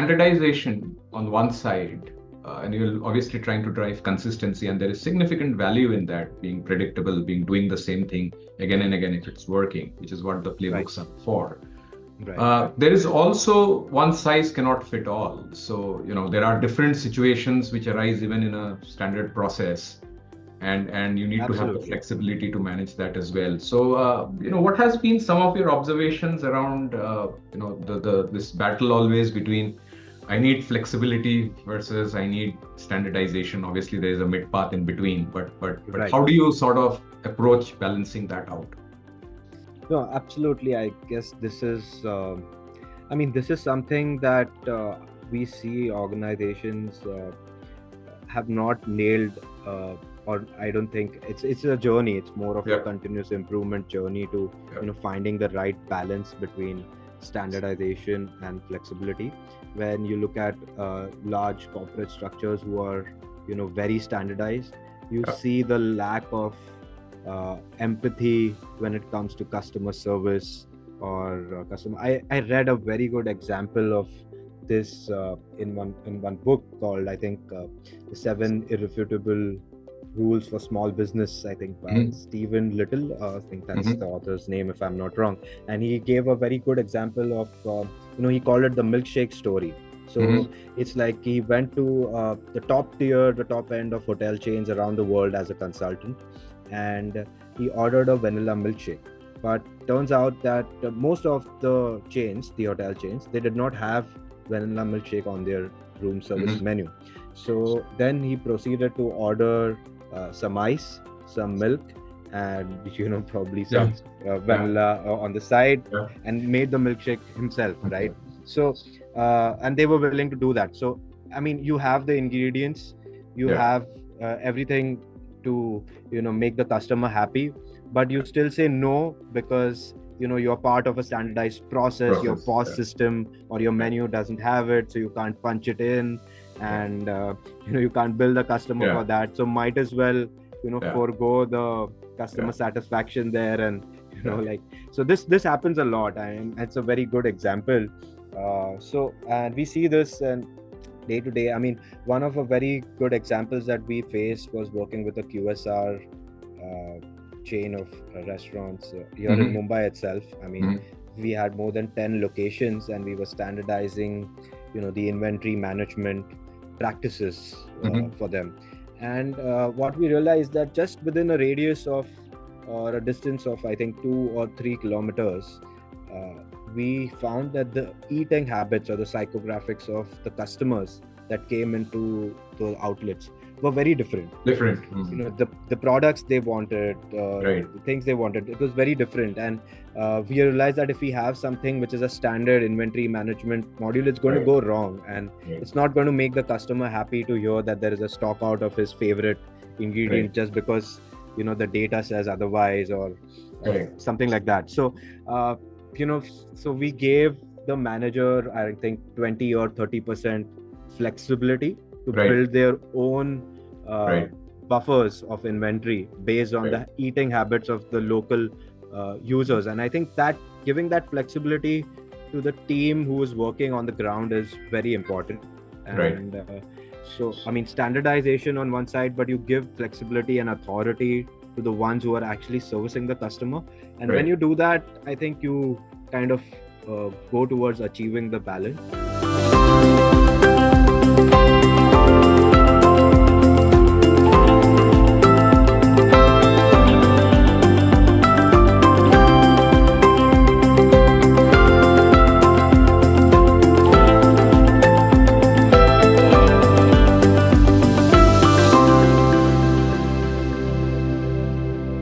standardization on one side, and you're obviously trying to drive consistency, and there is significant value in that, being predictable, doing the same thing again and again if it's working, which is what the playbooks are for. There is also one size cannot fit all. So, there are different situations which arise even in a standard process, and you need to have the flexibility to manage that as well. So, what has been some of your observations around, this battle always between I need flexibility versus I need standardization? Obviously, there is a mid path in between, but how do you sort of approach balancing that out? No, absolutely. I guess this is, this is something that we see organizations have not nailed, or I don't think it's a journey. It's more of a continuous improvement journey to, finding the right balance between standardization and flexibility. When you look at large corporate structures who are, very standardized, you see the lack of empathy when it comes to customer service or customer. I read a very good example of this in one book called, I think, The 7 Irrefutable Rules for Small Business, I think, by Stephen Little. I think that's the author's name, if I'm not wrong. And he gave a very good example of, he called it the milkshake story. So it's like he went to the top end of hotel chains around the world as a consultant, and he ordered a vanilla milkshake. But turns out that most of the hotel chains, they did not have vanilla milkshake on their room service menu. So then he proceeded to order some ice, some milk, and probably some vanilla on the side, and made the milkshake himself, right? So and they were willing to do that. So you have the ingredients, you have everything to make the customer happy, but you still say no because you're part of a standardized process. Your POS system or your menu doesn't have it, so you can't punch it in, and you can't bill the customer for that. So might as well forego the customer satisfaction there, and so this happens a lot, and it's a very good example. And we see this and day to day. One of a very good examples that we faced was working with a QSR chain of restaurants here in Mumbai itself. We had more than 10 locations, and we were standardizing, the inventory management practices for them. And what we realized that just within a radius of, or a distance of, I think 2 or 3 kilometers, we found that the eating habits or the psychographics of the customers that came into the outlets were very different. The products they wanted, the things they wanted, it was very different. And we realized that if we have something which is a standard inventory management module, it's going to go wrong, and it's not going to make the customer happy to hear that there is a stock out of his favorite ingredient just because the data says otherwise, or something like that. So so we gave the manager, I think, 20 or 30% flexibility to build their own buffers of inventory based on the eating habits of the local users. And I think that giving that flexibility to the team who is working on the ground is very important. And so standardization on one side, but you give flexibility and authority to the ones who are actually servicing the customer. And when you do that, I think you kind of go towards achieving the balance.